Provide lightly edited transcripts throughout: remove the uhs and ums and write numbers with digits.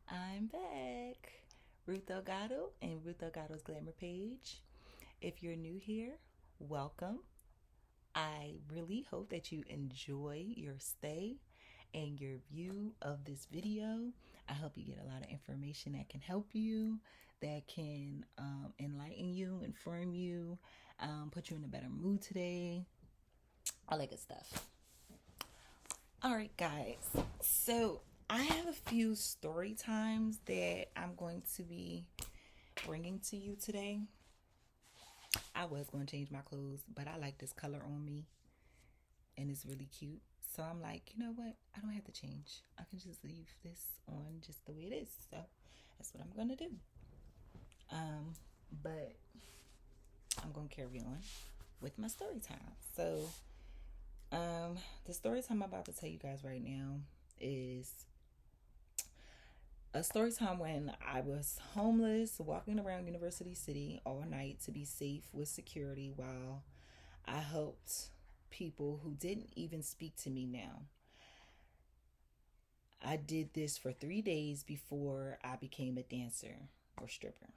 I'm back. Ruth Delgado and Ruth Delgado's Glamour Page. If you're new here, welcome. I really hope that you enjoy your stay and your view of this video. I hope you get a lot of information that can help you, that can enlighten you, inform you, put you in a better mood today, all that good stuff. All right, guys. So I have a few story times that I'm going to be bringing to you today. I was going to change my clothes, but I like this color on me and it's really cute. So I'm like, you know what? I don't have to change. I can just leave this on just the way it is. So that's what I'm going to do. But I'm going to carry on with my story time. So the story time I'm about to tell you guys right now is a story time when I was homeless, walking around University City all night to be safe with security while I helped people who didn't even speak to me now. I did this for 3 days before I became a dancer or stripper.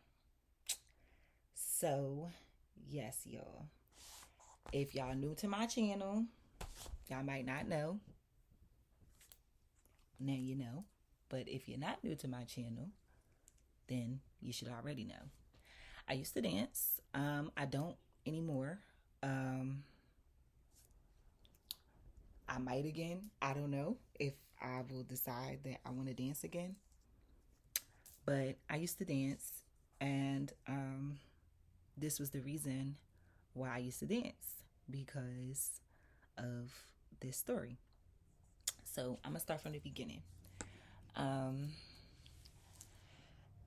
So, yes, y'all. If y'all new to my channel, y'all might not know. Now you know. But if you're not new to my channel, then you should already know. I used to dance. I don't anymore. I might again. I don't know if I will decide that I want to dance again. But I used to dance, and this was the reason why I used to dance, because of this story. So I'm gonna start from the beginning. Um,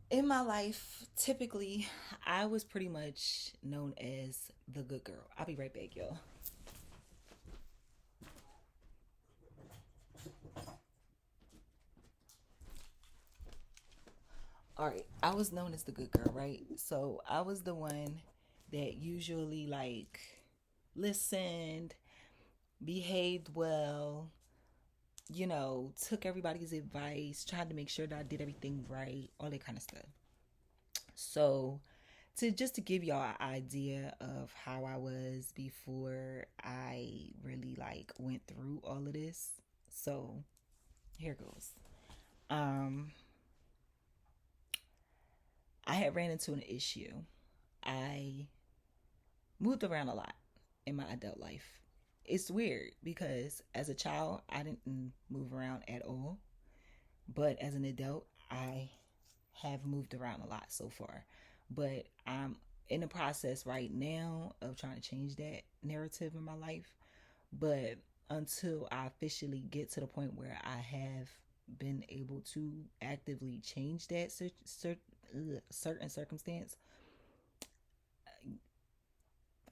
in my life, typically, I was pretty much known as the good girl. I'll be right back, y'all. All right, I was known as the good girl, right? So I was the one that usually like listened, behaved well, took everybody's advice, tried to make sure that I did everything right, all that kind of stuff. So, to give y'all an idea of how I was before I really like went through all of this. So, here goes. Um I had ran into an issue. I moved around a lot in my adult life. It's weird because as a child, I didn't move around at all. But as an adult, I have moved around a lot so far. But I'm in the process right now of trying to change that narrative in my life. But until I officially get to the point where I have been able to actively change that certain circumstance,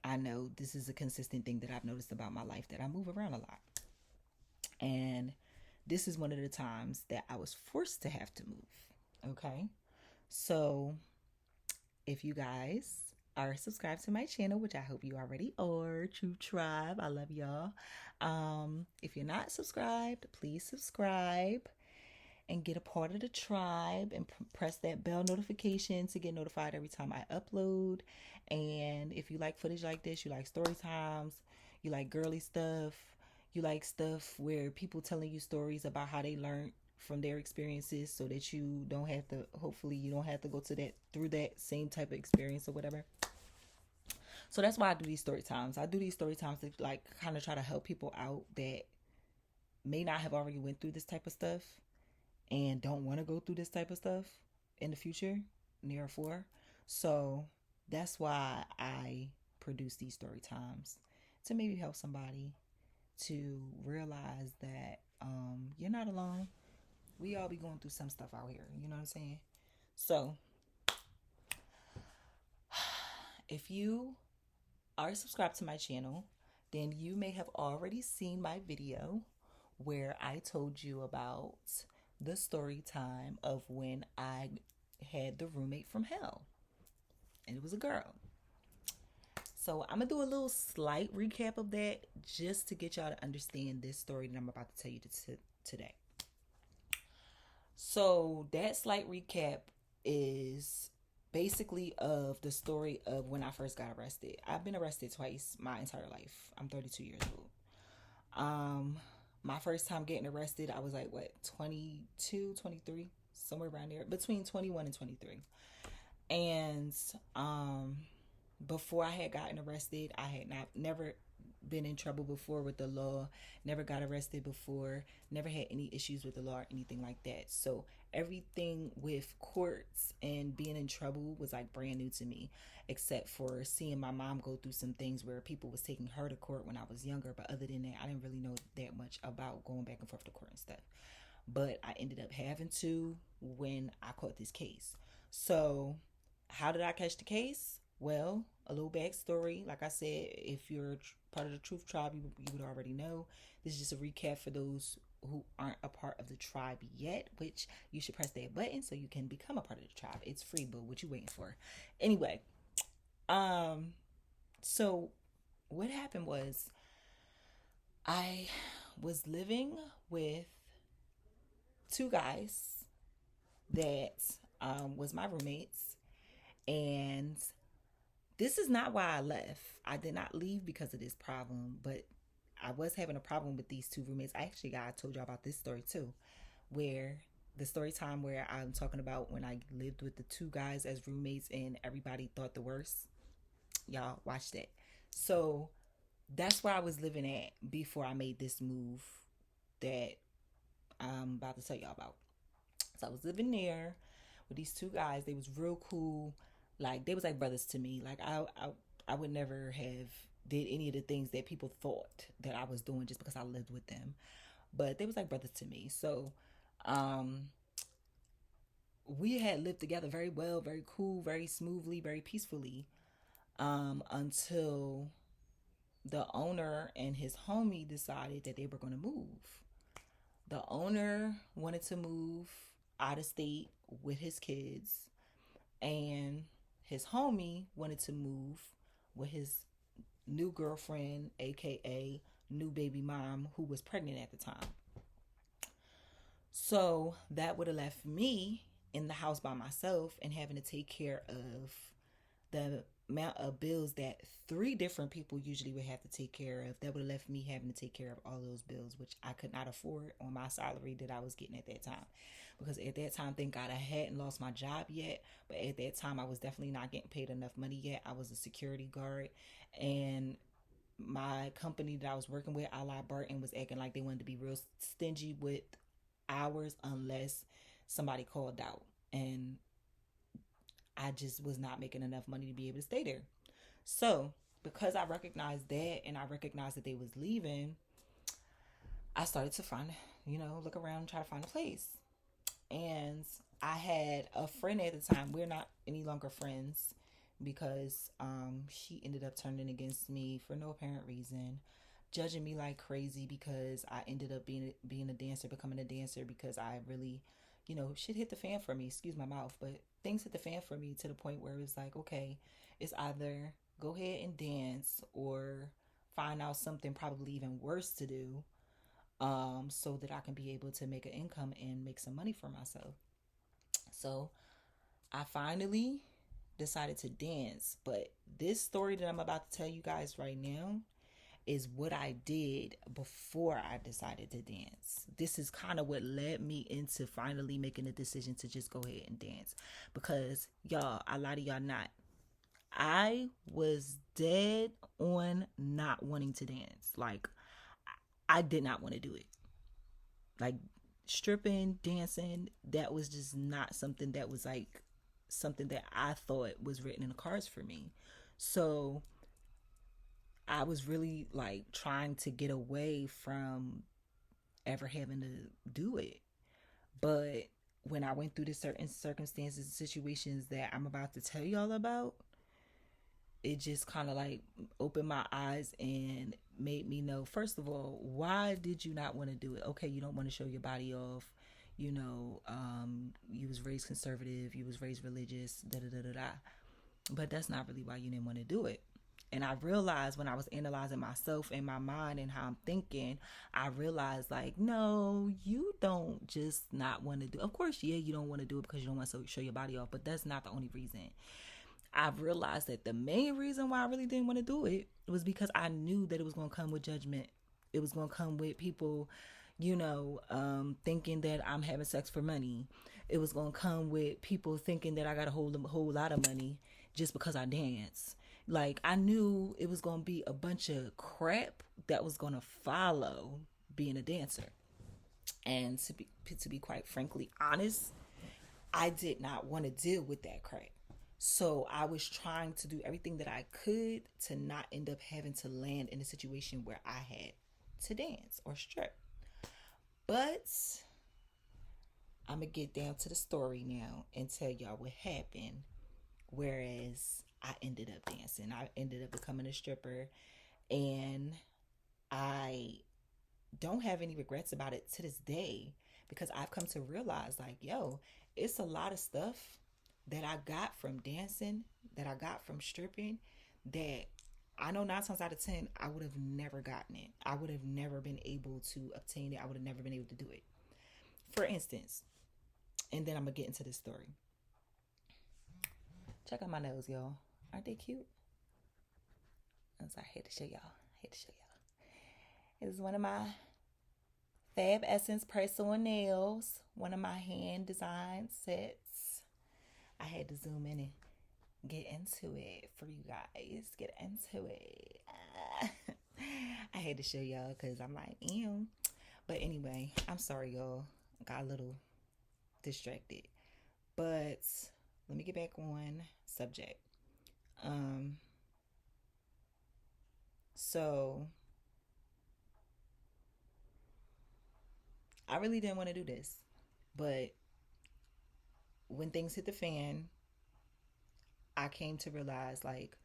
I know this is a consistent thing that I've noticed about my life, that I move around a lot. And this is one of the times that I was forced to have to move. Okay. So if you guys are subscribed to my channel, which I hope you already are, True Tribe, I love y'all. If you're not subscribed, please subscribe and get a part of the tribe, and press that bell notification to get notified every time I upload. And if you like footage like this, you like story times, you like girly stuff, you like stuff where people telling you stories about how they learned from their experiences, so that you don't have to, hopefully you don't have to go to that, through that same type of experience or whatever. So that's why I do these story times. I do these story times to like kind of try to help people out that may not have already went through this type of stuff and don't want to go through this type of stuff in the future, near or far. So that's why I produce these story times, to maybe help somebody to realize that you're not alone. We all be going through some stuff out here. You know what I'm saying? So if you are subscribed to my channel, then you may have already seen my video where I told you about the story time of when I had the roommate from hell, and it was a girl. So I'm gonna do a little slight recap of that, just to get y'all to understand this story that I'm about to tell you today. So that slight recap is basically of the story of when I first got arrested. I've been arrested twice my entire life. I'm 32 years old. Um, my first time getting arrested, I was like, what, 22, 23, somewhere around there, between 21 and 23. And before I had gotten arrested, I had never been in trouble before with the law, never got arrested before, never had any issues with the law or anything like that. So everything with courts and being in trouble was like brand new to me, except for seeing my mom go through some things where people was taking her to court when I was younger. But other than that, I didn't really know that much about going back and forth to court and stuff. But I ended up having to when I caught this case. So how did I catch the case? Well, a little backstory. Like I said, if you're part of the Truth Tribe, you would already know. This is just a recap for those who aren't a part of the tribe yet, which you should press that button so you can become a part of the tribe. It's free, but what you waiting for? Anyway, so what happened was I was living with two guys that was my roommates, and this is not why I left. I did not leave because of this problem, but I was having a problem with these two roommates. I told y'all about this story too, where the story time where I'm talking about when I lived with the two guys as roommates and everybody thought the worst. Y'all watch that. So that's where I was living at before I made this move that I'm about to tell y'all about. So I was living there with these two guys. They was real cool. Like they was like brothers to me. Like I would never have did any of the things that people thought that I was doing just because I lived with them. But they was like brothers to me. So we had lived together very well, very cool, very smoothly, very peacefully, until the owner and his homie decided that they were going to move. The owner wanted to move out of state with his kids, and his homie wanted to move with his new girlfriend, aka new baby mom, who was pregnant at the time. So that would have left me in the house by myself and having to take care of the amount of bills that three different people usually would have to take care of. That would have left me having to take care of all those bills, which I could not afford on my salary that I was getting at that time. Because at that time, thank God I hadn't lost my job yet. But at that time, I was definitely not getting paid enough money yet. I was a security guard, and my company that I was working with, Ally Burton, was acting like they wanted to be real stingy with hours unless somebody called out. And I just was not making enough money to be able to stay there. So because I recognized that and I recognized that they was leaving, I started to find, look around, try to find a place. And I had a friend at the time. We're not any longer friends because she ended up turning against me for no apparent reason, judging me like crazy because I ended up being a dancer, becoming a dancer because I really, shit hit the fan for me. Excuse my mouth, but things hit the fan for me to the point where it was like, okay, it's either go ahead and dance or find out something probably even worse to do, so that I can be able to make an income and make some money for myself. So I finally decided to dance. But this story that I'm about to tell you guys right now is what I did before I decided to dance. This is kind of what led me into finally making a decision to just go ahead and dance. Because y'all, I lie to y'all not, I was dead on not wanting to dance. Like, I did not want to do it. Like, stripping, dancing, that was just not something that was like something that I thought was written in the cards for me. So I was really like trying to get away from ever having to do it. But when I went through the certain circumstances and situations that I'm about to tell y'all about, it just kind of like opened my eyes and made me know, first of all, why did you not want to do it? Okay, you don't want to show your body off. You was raised conservative, you was raised religious, da da da da da. But that's not really why you didn't want to do it. And I realized when I was analyzing myself and my mind and how I'm thinking, I realized like, no, you don't just not want to do. Of course, yeah, you don't want to do it because you don't want to show your body off, but that's not the only reason. I've realized that the main reason why I really didn't want to do it was because I knew that it was going to come with judgment. It was going to come with people, thinking that I'm having sex for money. It was going to come with people thinking that I got a whole lot of money just because I dance. Like, I knew it was going to be a bunch of crap that was going to follow being a dancer. And to be quite frankly honest, I did not want to deal with that crap. So I was trying to do everything that I could to not end up having to land in a situation where I had to dance or strip. But I'm going to get down to the story now and tell y'all what happened. Whereas I ended up dancing. I ended up becoming a stripper. And I don't have any regrets about it to this day, because I've come to realize like, yo, it's a lot of stuff that I got from dancing, that I got from stripping, that I know 9 times out of 10, I would have never gotten it. I would have never been able to obtain it. I would have never been able to do it. For instance, and then I'm going to get into this story. Check out my nails, y'all. Aren't they cute? I'm sorry, I had to show y'all. This is one of my Fab Essence press-on nails. One of my hand designed sets. I had to zoom in and get into it for you guys. Get into it. I had to show y'all because I'm like, ew. But anyway, I'm sorry, y'all. I got a little distracted. But let me get back on subject. So I really didn't want to do this, but when things hit the fan, I came to realize like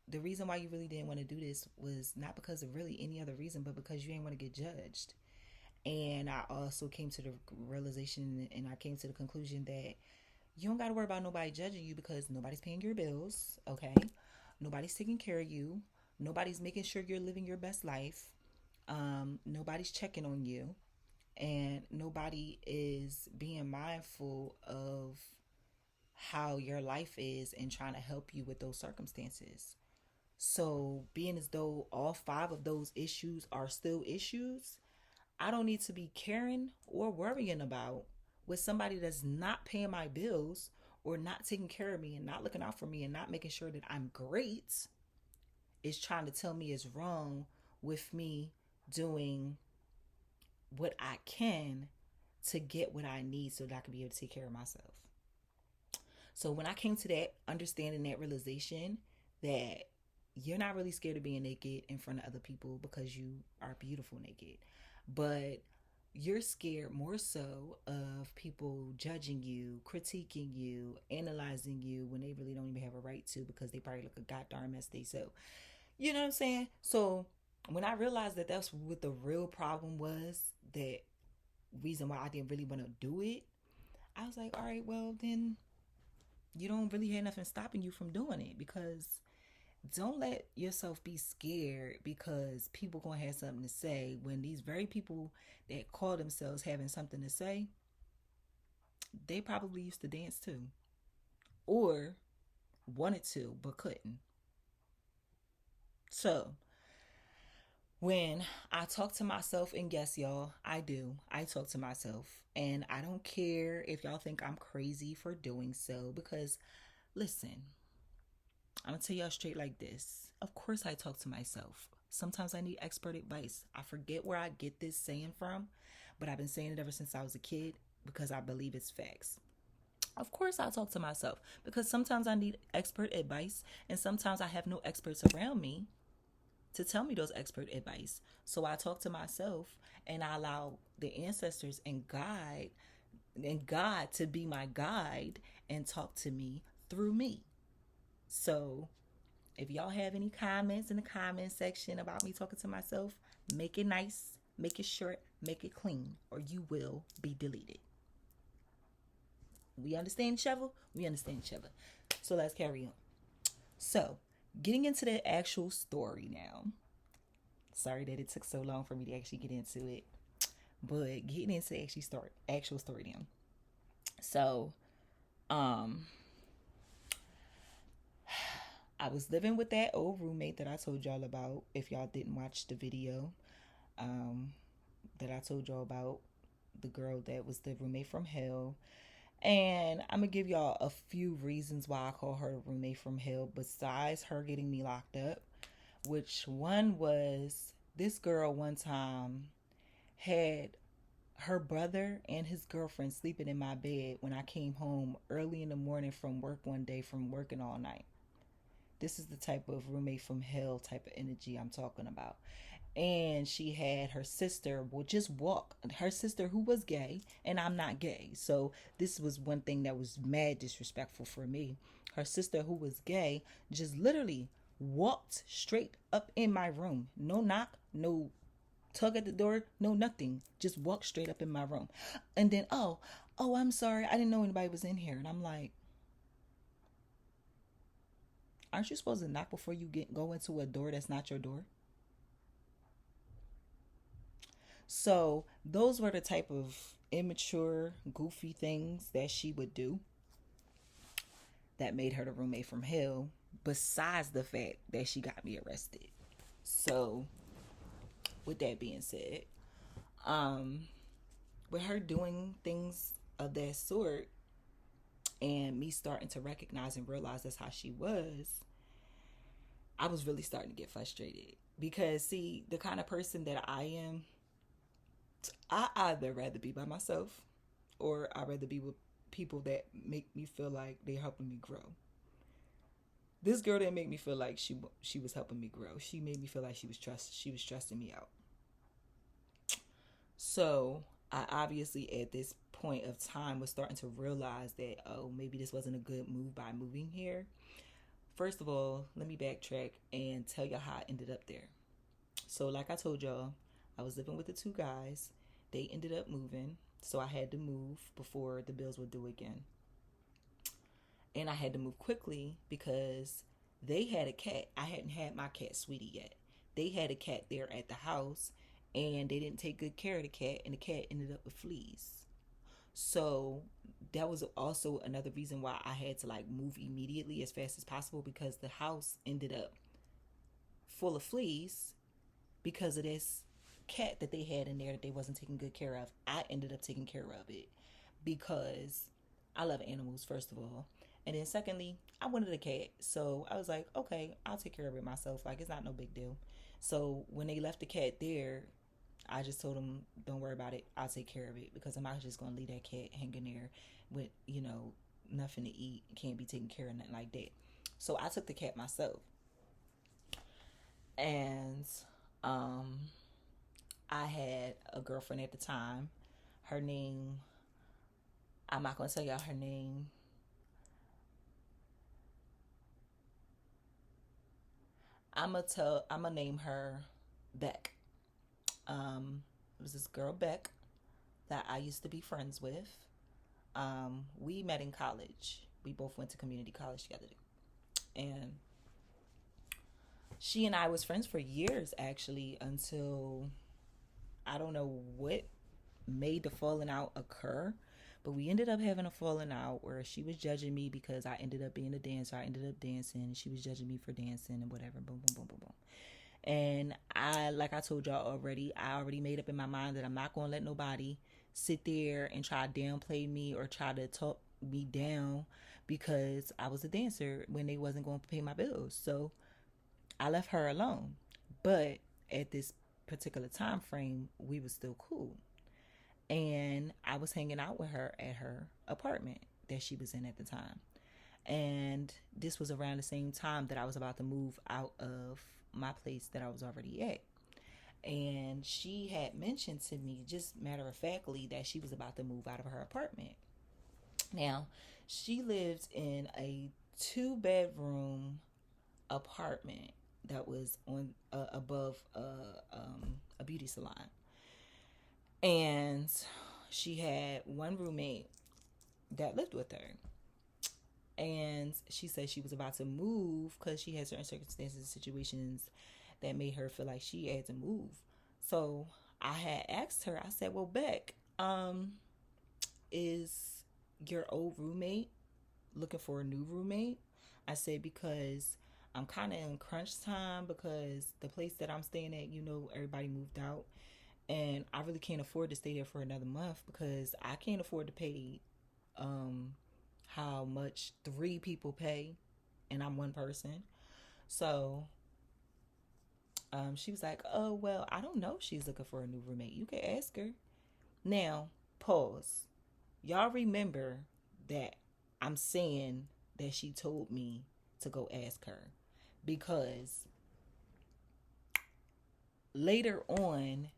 the reason why you really didn't want to do this was not because of really any other reason, but because you didn't want to get judged. And I also came to the realization, and I came to the conclusion that you don't got to worry about nobody judging you, because nobody's paying your bills, okay? Nobody's taking care of you. Nobody's making sure you're living your best life. Nobody's checking on you. And nobody is being mindful of how your life is and trying to help you with those circumstances. So being as though all 5 of those issues are still issues, I don't need to be caring or worrying about with somebody that's not paying my bills or not taking care of me and not looking out for me and not making sure that I'm great, is trying to tell me it's wrong with me doing what I can to get what I need so that I can be able to take care of myself. So when I came to that understanding, that realization that you're not really scared of being naked in front of other people because you are beautiful naked, but you're scared more so of people judging you, critiquing you, analyzing you when they really don't even have a right to, because they probably look a goddamn mess they so. You know what I'm saying? So when I realized that that's what the real problem was, that reason why I didn't really want to do it, I was like, all right, well then you don't really have nothing stopping you from doing it, because don't let yourself be scared because people gonna have something to say, when these very people that call themselves having something to say, they probably used to dance too, or wanted to but couldn't. So when I talk to myself, and yes, y'all, I talk to myself, and I don't care if y'all think I'm crazy for doing so, because listen, I'm gonna tell y'all straight like this. Of course I talk to myself. Sometimes I need expert advice. I forget where I get this saying from, but I've been saying it ever since I was a kid because I believe it's facts. Of course I talk to myself because sometimes I need expert advice, and sometimes I have no experts around me to tell me those expert advice. So I talk to myself, and I allow the ancestors and God to be my guide and talk to me through me. So if y'all have any comments in the comment section about me talking to myself, make it nice, make it short, make it clean, or you will be deleted. We understand each other? We understand each other. So let's carry on. So Getting into the actual story now. Sorry that it took so long for me to actually get into it, but getting into the actual story now. So, um, I was living with that old roommate that I told y'all about. If y'all didn't watch the video, um, that I told y'all about, the girl that was the roommate from hell. And I'm gonna give y'all a few reasons why I call her a roommate from hell, besides her getting me locked up. Which one was, this girl one time had her brother and his girlfriend sleeping in my bed when I came home early in the morning from work one day from working all night. This is the type of roommate from hell type of energy I'm talking about. And she had her sister will just walk, her sister who was gay, and I'm not gay, so this was one thing that was mad disrespectful for me. Her sister who was gay just literally walked straight up in my room. No knock, no tug at the door, no nothing, just walked straight up in my room. And then, oh, I'm sorry, I didn't know anybody was in here. And I'm like, aren't you supposed to knock before you go into a door that's not your door? So those were the type of immature, goofy things that she would do that made her the roommate from hell, besides the fact that she got me arrested. So with that being said, um, with her doing things of that sort and me starting to recognize and realize that's how she was, I was really starting to get frustrated. Because see, the kind of person that I am, I either rather be by myself or I'd rather be with people that make me feel like they're helping me grow. This girl didn't make me feel like she was helping me grow. She made me feel like she was stressing me out. So I obviously at this point of time was starting to realize that, oh, maybe this wasn't a good move by moving here. First of all, let me backtrack and tell y'all how I ended up there. So like I told y'all, I was living with the two guys. They ended up moving, so I had to move before the bills were due again. And I had to move quickly because they had a cat. I hadn't had my cat Sweetie yet. They had a cat there at the house, and they didn't take good care of the cat, and the cat ended up with fleas. So that was also another reason why I had to like move immediately as fast as possible, because the house ended up full of fleas because of this cat that they had in there that they wasn't taking good care of. I ended up taking care of it because I love animals, first of all. And then secondly, I wanted a cat. So I was like, okay, I'll take care of it myself. Like, it's not no big deal. So when they left the cat there, I just told them, don't worry about it. I'll take care of it, because I'm not just going to leave that cat hanging there with, nothing to eat. Can't be taken care of, nothing like that. So I took the cat myself. And I had a girlfriend at the time. Her name, I'm not going to tell y'all her name. I'm gonna name her Beck. It was this girl Beck that I used to be friends with. We met in college. We both went to community college together, and she and I was friends for years, actually, until I don't know what made the falling out occur. But we ended up having a falling out where she was judging me because I ended up being a dancer. I ended up dancing, and she was judging me for dancing and whatever. Boom, boom, boom, boom, boom. And like I told y'all already, I already made up in my mind that I'm not going to let nobody sit there and try to downplay me or try to talk me down because I was a dancer when they wasn't going to pay my bills. So I left her alone. But at this particular time frame, we was still cool. And I was hanging out with her at her apartment that she was in at the time. And this was around the same time that I was about to move out of my place that I was already at. And she had mentioned to me, just matter of factly, that she was about to move out of her apartment. Now, she lived in a 2-bedroom apartment that was on above a beauty salon. And she had one roommate that lived with her. And she said she was about to move because she had certain circumstances and situations that made her feel like she had to move. So I had asked her, I said, well, Beck, is your old roommate looking for a new roommate? I said, because I'm kind of in crunch time because the place that I'm staying at, everybody moved out. And I really can't afford to stay there for another month because I can't afford to pay um, how much three people pay, and I'm one person. So she was like, oh, well, I don't know if she's looking for a new roommate. You can ask her. Now, pause. Y'all remember that I'm saying that she told me to go ask her because later on,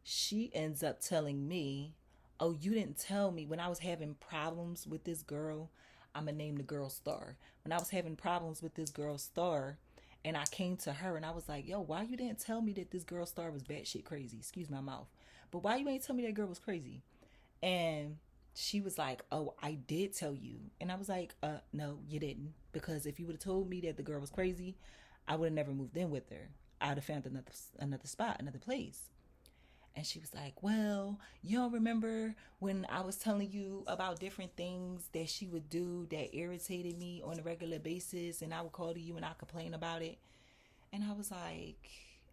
she ends up telling me, oh, you didn't tell me when I was having problems with this girl. I'm going to name the girl Star. When I was having problems with this girl Star, and I came to her and I was like, yo, why you didn't tell me that this girl Star was batshit crazy? Excuse my mouth. But why you ain't tell me that girl was crazy? And she was like, oh, I did tell you. And I was like, no, you didn't. Because if you would have told me that the girl was crazy, I would have never moved in with her. I would have found another spot, another place. And she was like, well, you don't remember when I was telling you about different things that she would do that irritated me on a regular basis, and I would call to you and I complain about it? And I was like,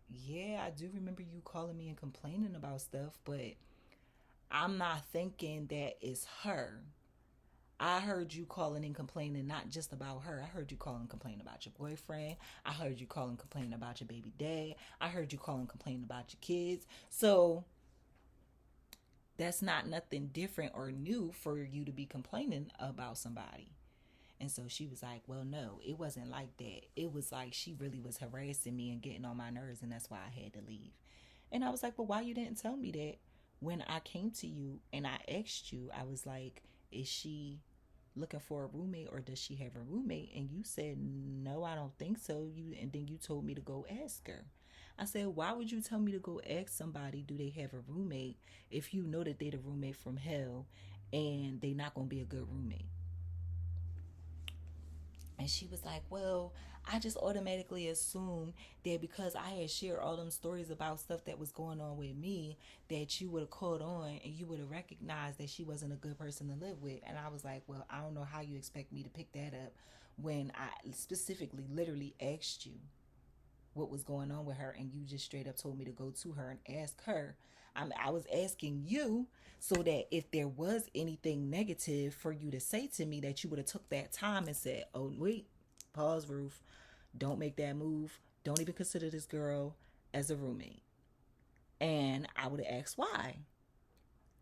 yeah, I do remember you calling me and complaining about stuff, but I'm not thinking that it's her. I heard you calling and complaining not just about her. I heard you calling and complaining about your boyfriend. I heard you calling and complaining about your baby dad. I heard you calling and complaining about your kids. So that's not nothing different or new for you to be complaining about somebody. And so she was like, well, no, it wasn't like that. It was like she really was harassing me and getting on my nerves, and that's why I had to leave. And I was like, well, why you didn't tell me that when I came to you and I asked you? I was like, is she looking for a roommate or does she have a roommate? And you said, no, I don't think so. And then you told me to go ask her. I said, why would you tell me to go ask somebody, do they have a roommate, if you know that they the roommate from hell and they not going to be a good roommate? And she was like, well, I just automatically assumed that because I had shared all them stories about stuff that was going on with me, that you would have caught on and you would have recognized that she wasn't a good person to live with. And I was like, well, I don't know how you expect me to pick that up when I specifically literally asked you what was going on with her, and you just straight up told me to go to her and ask her. I was asking you so that if there was anything negative for you to say to me, that you would have took that time and said, oh, wait, pause, Ruth. Don't make that move. Don't even consider this girl as a roommate. And I would have asked why.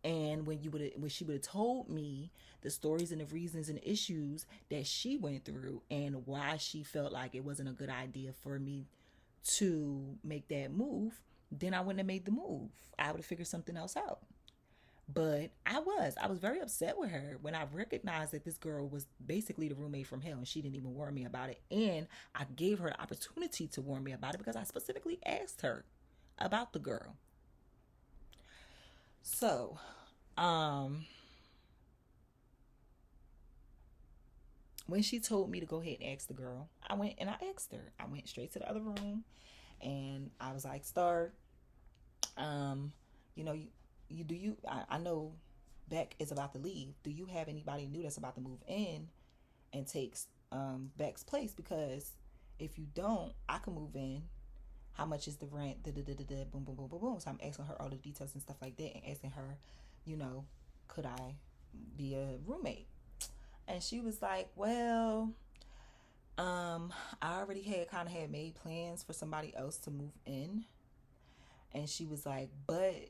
And when she would have told me the stories and the reasons and issues that she went through and why she felt like it wasn't a good idea for me to make that move, then I wouldn't have made the move. I would have figured something else out. But I was very upset with her when I recognized that this girl was basically the roommate from hell and she didn't even warn me about it. And I gave her the opportunity to warn me about it because I specifically asked her about the girl. So, when she told me to go ahead and ask the girl, I went and I asked her. I went straight to the other room and I was like, Star, um, you know, I know Beck is about to leave. Do you have anybody new that's about to move in and takes Beck's place? Because if you don't, I can move in. How much is the rent? Da, da, da, da, da, boom, boom, boom, boom, boom. So I'm asking her all the details and stuff like that, and asking her, could I be a roommate? And she was like, well, I already had made plans for somebody else to move in. And she was like, but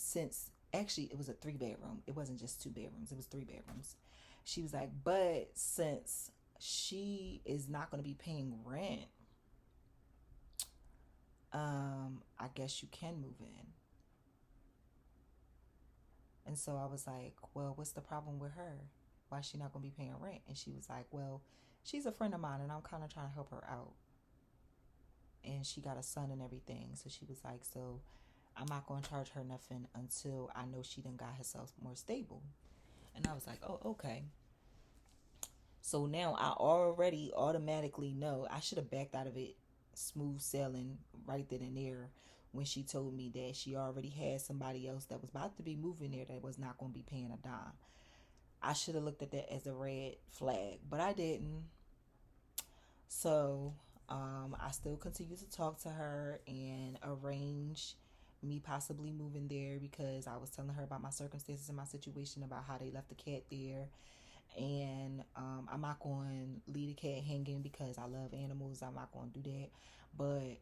since actually it was a 3-bedroom, it wasn't just 2 bedrooms, it was 3 bedrooms. She was like, but since she is not going to be paying rent, I guess you can move in. And so I was like, well, what's the problem with her? Why is she not going to be paying rent? And she was like, well, she's a friend of mine and I'm kind of trying to help her out. And she got a son and everything. So she was like, so I'm not going to charge her nothing until I know she done got herself more stable. And I was like, oh, okay. So now I already automatically know I should have backed out of it smooth sailing right then and there when she told me that she already had somebody else that was about to be moving there that was not going to be paying a dime. I should have looked at that as a red flag, but I didn't. So I still continue to talk to her and arrange me possibly moving there because I was telling her about my circumstances and my situation, about how they left the cat there. And I'm not going to leave the cat hanging because I love animals. I'm not going to do that. But,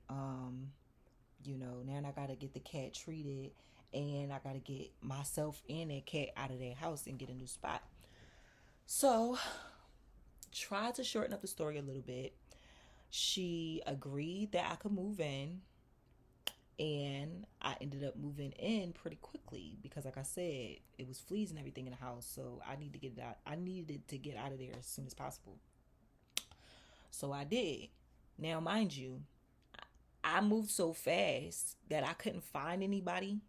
now I got to get the cat treated and I got to get myself and that cat out of their house and get a new spot. So, try to shorten up the story a little bit. She agreed that I could move in, and I ended up moving in pretty quickly because, like I said, it was fleas and everything in the house, so I needed to get out. I needed to get out of there as soon as possible. So I did. Now, mind you, I moved so fast that I couldn't find anybody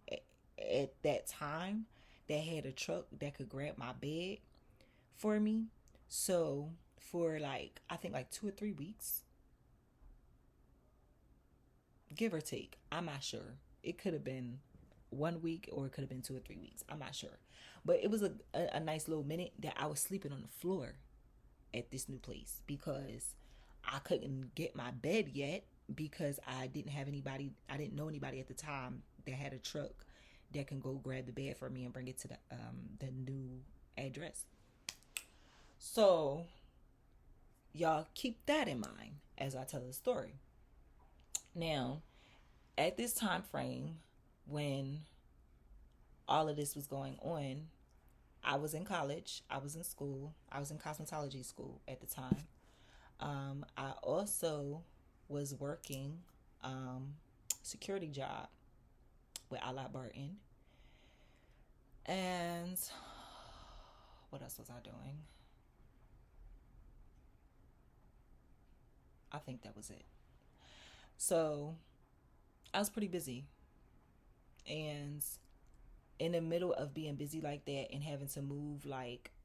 at that time that had a truck that could grab my bed for me. So for I think 2 or 3 weeks, give or take. I'm not sure. It could have been 1 week or it could have been 2 or 3 weeks. I'm not sure. But it was a nice little minute that I was sleeping on the floor at this new place because I couldn't get my bed yet because I didn't have anybody. I didn't know anybody at the time that had a truck that can go grab the bed for me and bring it to the new address. So y'all keep that in mind as I tell the story. Now, at this time frame when all of this was going on, I was in college. I was in school. I was in cosmetology school at the time. I also was working security job with Allied Barton. And what else was I doing? I think that was it. So I was pretty busy. And in the middle of being busy like that and having to move,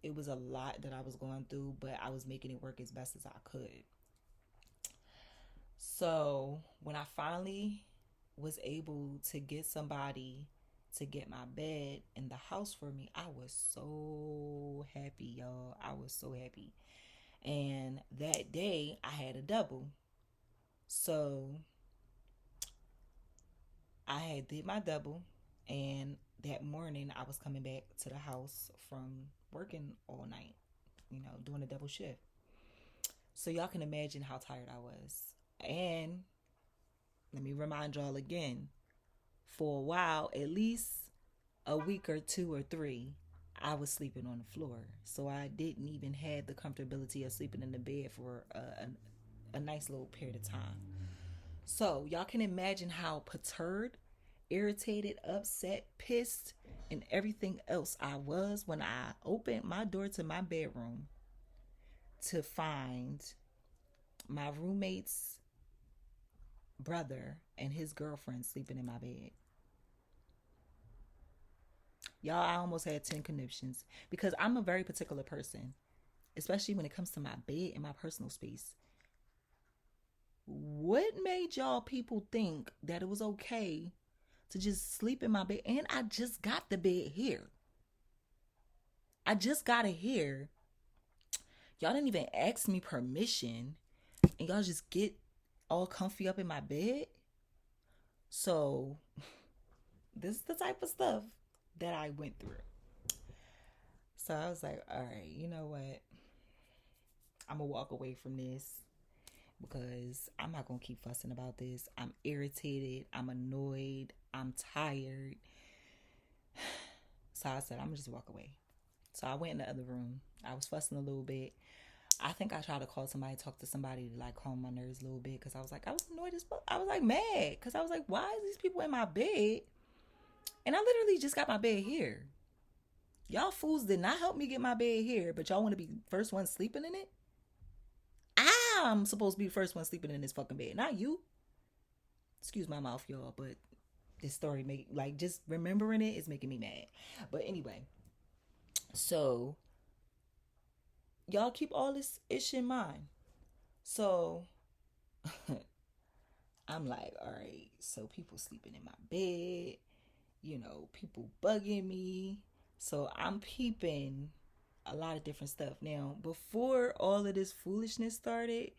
it was a lot that I was going through, but I was making it work as best as I could. So when I finally was able to get somebody to get my bed in the house for me, I was so happy, y'all. I was so happy. And that day I had a double. So I had did my double, and that morning I was coming back to the house from working all night, doing a double shift. So y'all can imagine how tired I was. And let me remind y'all again, for a while, at least a week or 2 or 3, I was sleeping on the floor. So I didn't even have the comfortability of sleeping in the bed for a nice little period of time. So y'all can imagine how perturbed, irritated, upset, pissed, and everything else I was when I opened my door to my bedroom to find my roommate's brother and his girlfriend sleeping in my bed. Y'all, I almost had 10 conniptions because I'm a very particular person, especially when it comes to my bed and my personal space. What made y'all people think that it was okay to just sleep in my bed? And I just got the bed here. I just got it here. Y'all didn't even ask me permission, and y'all just get all comfy up in my bed. So this is the type of stuff that I went through. So I was like, all right, you know what? I'm going to walk away from this because I'm not going to keep fussing about this. I'm irritated. I'm annoyed. I'm tired. So I said, I'm going to just walk away. So I went in the other room. I was fussing a little bit. I think I tried to call somebody, talk to somebody to calm my nerves a little bit because I was annoyed as fuck. I was mad because I was why is these people in my bed? And I literally just got my bed here. Y'all fools did not help me get my bed here, but y'all want to be the first one sleeping in it? I'm supposed to be the first one sleeping in this fucking bed, not you. Excuse my mouth, y'all, but this story just remembering it is making me mad. But anyway, so y'all keep all this ish in mind. So I'm like, all right, so people sleeping in my bed, people bugging me. So I'm peeping a lot of different stuff. Now, before all of this foolishness started,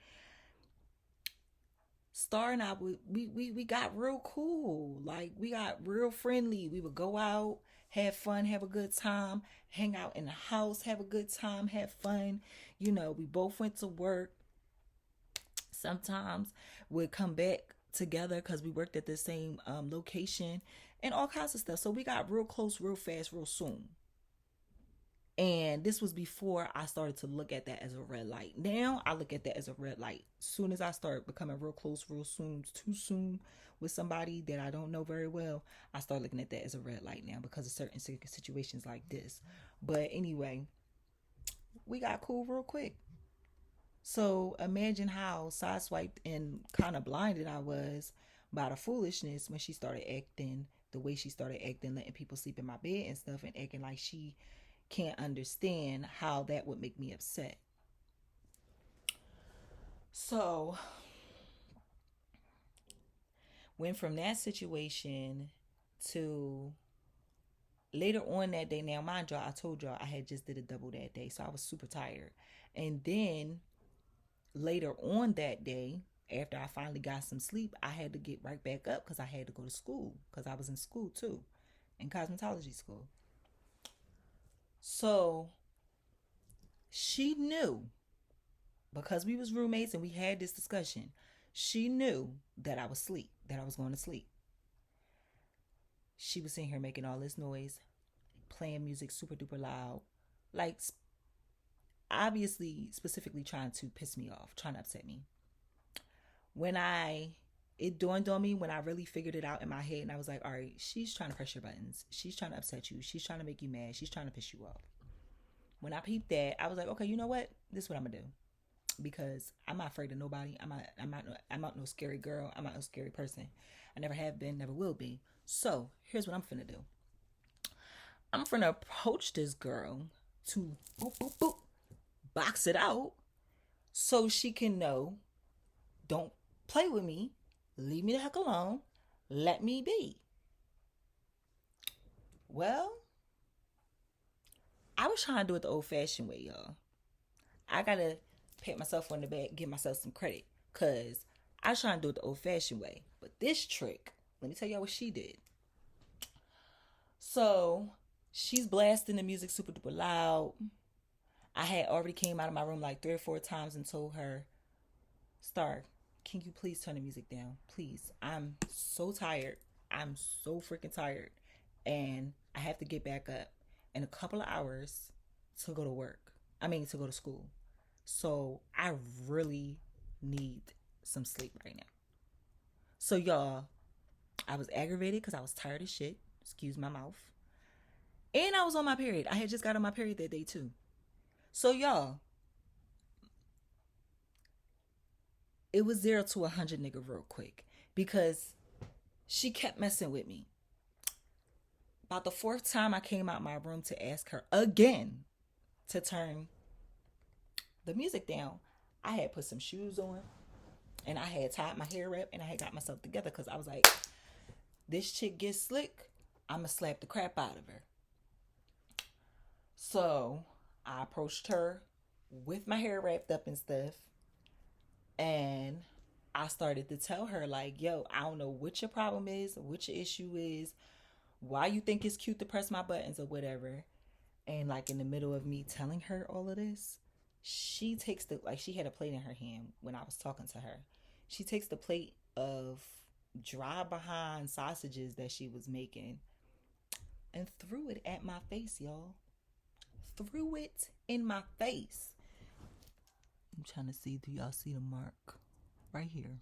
Star and I, we got real cool. Like, we got real friendly. We would go out, have fun, have a good time, hang out in the house, have a good time, have fun. We both went to work. Sometimes we'd come back together because we worked at the same location and all kinds of stuff. So we got real close, real fast, real soon. And this was before I started to look at that as a red light. Now I look at that as a red light. As soon as I start becoming real close, real soon, too soon with somebody that I don't know very well, I start looking at that as a red light now because of certain situations like this. But anyway, we got cool real quick. So imagine how sideswiped and kind of blinded I was by the foolishness when she started acting the way she started acting, letting people sleep in my bed and stuff, and acting like she can't understand how that would make me upset. So, went from that situation to later on that day. Now, mind y'all, I told y'all I had just did a double that day, so I was super tired. And then later on that day, after I finally got some sleep, I had to get right back up because I had to go to school because I was in school too, in cosmetology school. So she knew, because we was roommates and we had this discussion, she knew that I was asleep, that I was going to sleep. She was sitting here making all this noise, playing music super duper loud, like obviously specifically trying to piss me off, trying to upset me. It dawned on me when I really figured it out in my head, and I was like, all right, she's trying to press your buttons. She's trying to upset you. She's trying to make you mad. She's trying to piss you off. When I peeped that, I was like, okay, you know what? This is what I'm gonna do. Because I'm not afraid of nobody. I'm not no scary girl. I'm not no scary person. I never have been, never will be. So here's what I'm finna do. I'm finna approach this girl to boop, boop, boop, box it out so she can know, don't play with me. Leave me the heck alone. Let me be. Well, I was trying to do it the old fashioned way, y'all. I gotta pat myself on the back, give myself some credit, because I was trying to do it the old fashioned way. But this trick, let me tell y'all what she did. So she's blasting the music super duper loud. I had already came out of my room like 3 or 4 times and told her, Star, can you please turn the music down? Please. I'm so tired. I'm so freaking tired. And I have to get back up in a couple of hours to go to work. To go to school. So I really need some sleep right now. So y'all, I was aggravated because I was tired as shit. Excuse my mouth. And I was on my period. I had just got on my period that day too. So y'all, it was 0 to 100 nigga real quick because she kept messing with me. About the 4th time I came out my room to ask her again to turn the music down, I had put some shoes on and I had tied my hair up and I had got myself together because I was like, this chick gets slick, I'ma slap the crap out of her. So I approached her with my hair wrapped up and stuff, and I started to tell her like, yo, I don't know what your problem is, what your issue is, why you think it's cute to press my buttons or whatever. And like in the middle of me telling her all of this, she takes she had a plate in her hand when I was talking to her. She takes the plate of dry behind sausages that she was making and threw it at my face, y'all. Threw it in my face. I'm trying to see, do y'all see the mark? Right here.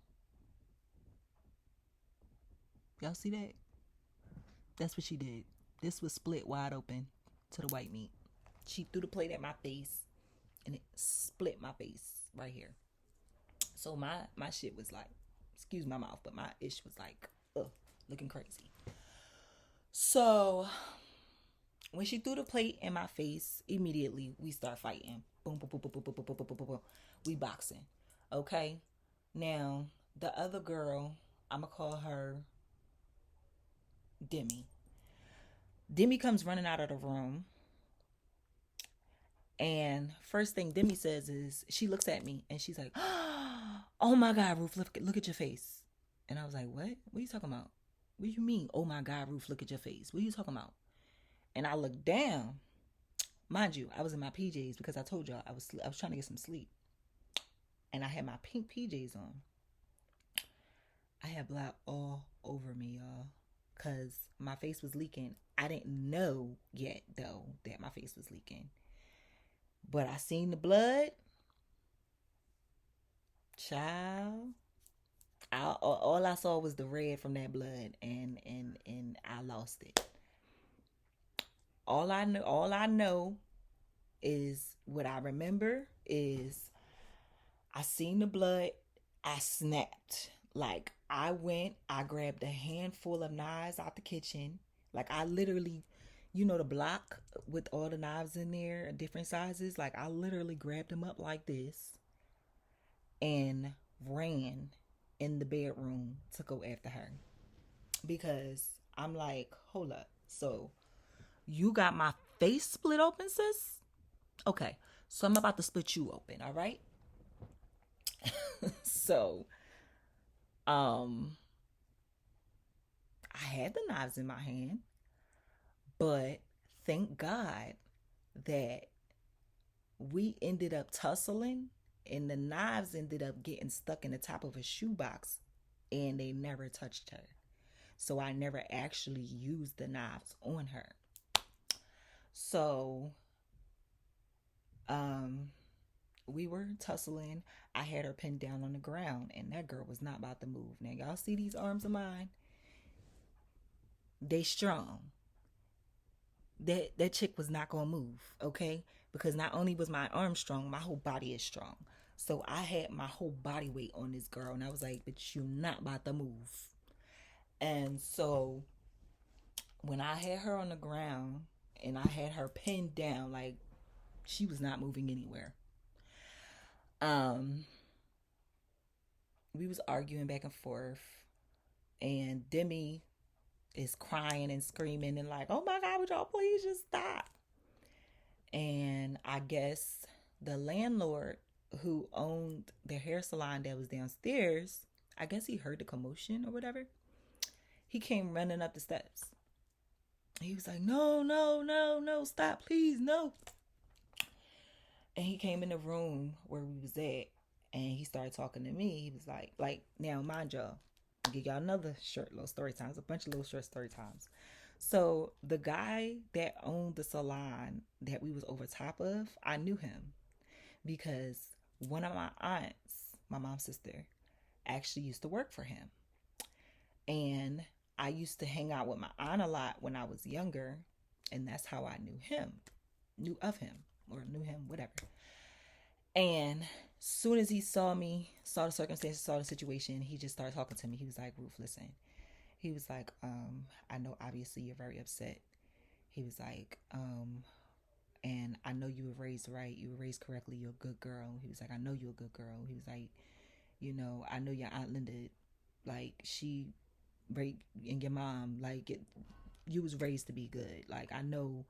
Y'all see that? That's what she did. This was split wide open to the white meat. She threw the plate at my face and it split my face right here. So my shit was like, excuse my mouth, but my ish was like, looking crazy. So When she threw the plate in my face, immediately we start fighting. Boom, boom, boom, boom, boom, boom, boom, boom, boom, boom, boom. We boxing. Okay? Now, the other girl, I'm going to call her Demi. Demi comes running out of the room. And first thing Demi says is, she looks at me and she's like, oh my God, Ruth, look at your face. And I was like, what? What are you talking about? What do you mean? Oh my God, Ruth, look at your face. What are you talking about? And I looked down. Mind you, I was in my PJs because I told y'all I was trying to get some sleep. And I had my pink PJs on. I had blood all over me, y'all, because my face was leaking. I didn't know yet, though, that my face was leaking. But I seen the blood. Child. All I saw was the red from that blood, and I lost it. All I know is what I remember is I seen the blood. I snapped. Like, I grabbed a handful of knives out the kitchen. Like, I literally, the block with all the knives in there, different sizes. Like, I literally grabbed them up like this and ran in the bedroom to go after her. Because I'm like, hold up. So, you got my face split open, sis? Okay, so I'm about to split you open, all right? So, I had the knives in my hand, but thank God that we ended up tussling and the knives ended up getting stuck in the top of a shoebox and they never touched her. So I never actually used the knives on her. So, we were tussling. I had her pinned down on the ground and that girl was not about to move. Now y'all see these arms of mine? They strong. That chick was not gonna move, okay? Because not only was my arm strong, my whole body is strong. So I had my whole body weight on this girl and I was like, but you're not about to move. And so when I had her on the ground and I had her pinned down, like, she was not moving anywhere. We was arguing back and forth, and Demi is crying and screaming and like, oh my God, would y'all please just stop? And I guess the landlord who owned the hair salon that was downstairs, I guess he heard the commotion or whatever. He came running up the steps. He was like, no, stop, please, no. And he came in the room where we was at and he started talking to me. He was like, now mind y'all, I'll give y'all another short little story times, a bunch of little short story times. So the guy that owned the salon that we was over top of, I knew him because one of my aunts, my mom's sister, actually used to work for him. And I used to hang out with my aunt a lot when I was younger, and that's how I knew of him, whatever. And soon as he saw me, saw the circumstances, saw the situation, he just started talking to me. He was like, Ruth, listen. He was like, I know obviously you're very upset. He was like, and I know you were raised right. You were raised correctly. You're a good girl. He was like, I know you're a good girl. He was like, I know your Aunt Linda, like, she raped and your mom, like, you was raised to be good. Like, I know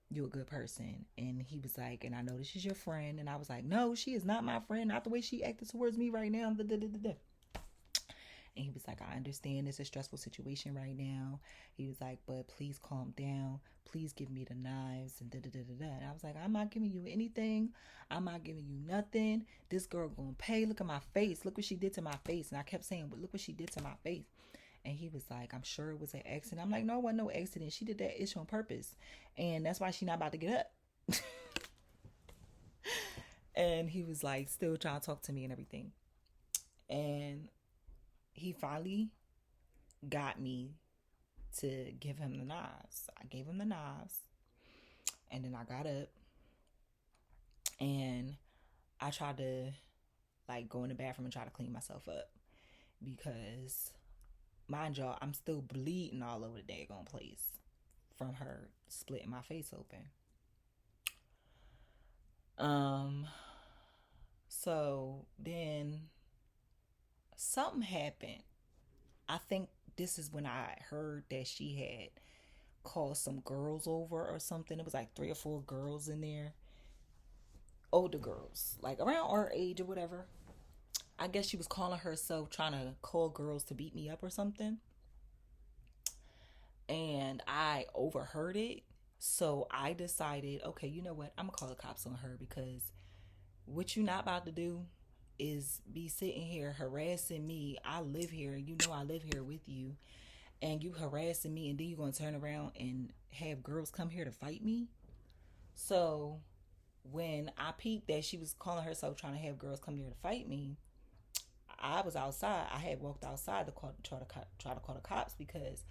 you're a good person. And he was like, and I know this is your friend. And I was like, no, she is not my friend. Not the way she acted towards me right now. And he was like, I understand it's a stressful situation right now. He was like, but please calm down. Please give me the knives and And I was like, I'm not giving you anything. I'm not giving you nothing. This girl gonna pay. Look at my face. Look what she did to my face. And I kept saying, but look what she did to my face. And he was like, I'm sure it was an accident. I'm like, no, it wasn't no accident. She did that ish on purpose. And that's why she not about to get up. And he was like, still trying to talk to me and everything. And he finally got me to give him the knives. I gave him the knives. And then I got up. And I tried to, like, go in the bathroom and try to clean myself up. Because, mind y'all, I'm still bleeding all over the daggone place from her splitting my face open. Um, so then something happened. I think this is when I heard that she had called some girls over or something. It was like 3 or 4 girls in there, older girls, like around our age or whatever. I guess she was calling herself trying to call girls to beat me up or something. And I overheard it. So I decided, okay, you know what? I'm going to call the cops on her, because what you not about to do is be sitting here harassing me. I live here, and you know I live here with you, and you harassing me, and then you going to turn around and have girls come here to fight me. So when I peeped that she was calling herself trying to have girls come here to fight me, I was outside. I had walked outside to try to call the cops, because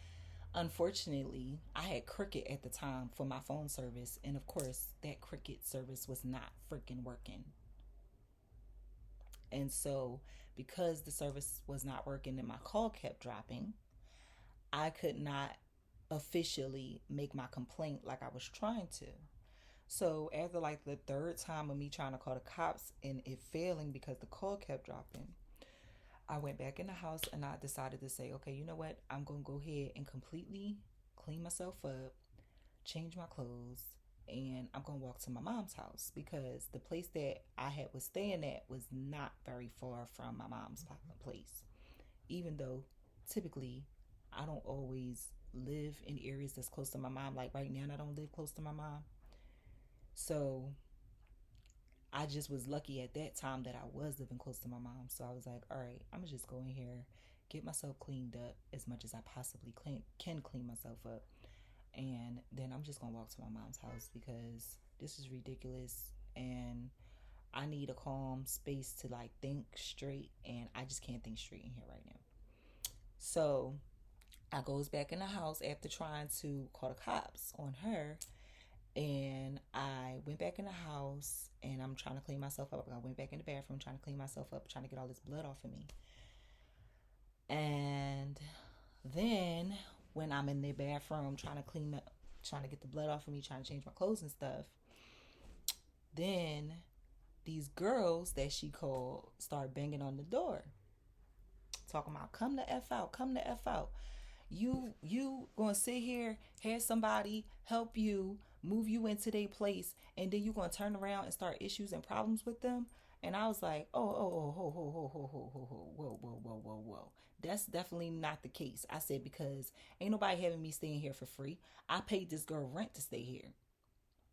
unfortunately I had Cricket at the time for my phone service, and of course that Cricket service was not freaking working. And so, because the service was not working and my call kept dropping, I could not officially make my complaint like I was trying to. So after like the third time of me trying to call the cops and it failing because the call kept dropping, I went back in the house and I decided to say, okay, you know what? I'm going to go ahead and completely clean myself up, change my clothes, and I'm going to walk to my mom's house, because the place that I had was staying at was not very far from my mom's place. Even though typically I don't always live in areas that's close to my mom. Like right now, I don't live close to my mom. So I just was lucky at that time that I was living close to my mom. So I was like, all right, I'm going to just go in here, get myself cleaned up as much as I possibly can clean myself up. And then I'm just going to walk to my mom's house, because this is ridiculous. And I need a calm space to like think straight. And I just can't think straight in here right now. So I goes back in the house after trying to call the cops on her, and I went back in the house and I'm trying to clean myself up. I went back in the bathroom trying to clean myself up, trying to get all this blood off of me. And then when I'm in the bathroom trying to clean up, trying to get the blood off of me, trying to change my clothes and stuff, then these girls that she called start banging on the door, talking about, come the F out, come the F out. You gonna sit here, have somebody help you, move you into their place, and then you gonna turn around and start issues and problems with them. And I was like, whoa. That's definitely not the case. I said, because ain't nobody having me staying here for free. I paid this girl rent to stay here.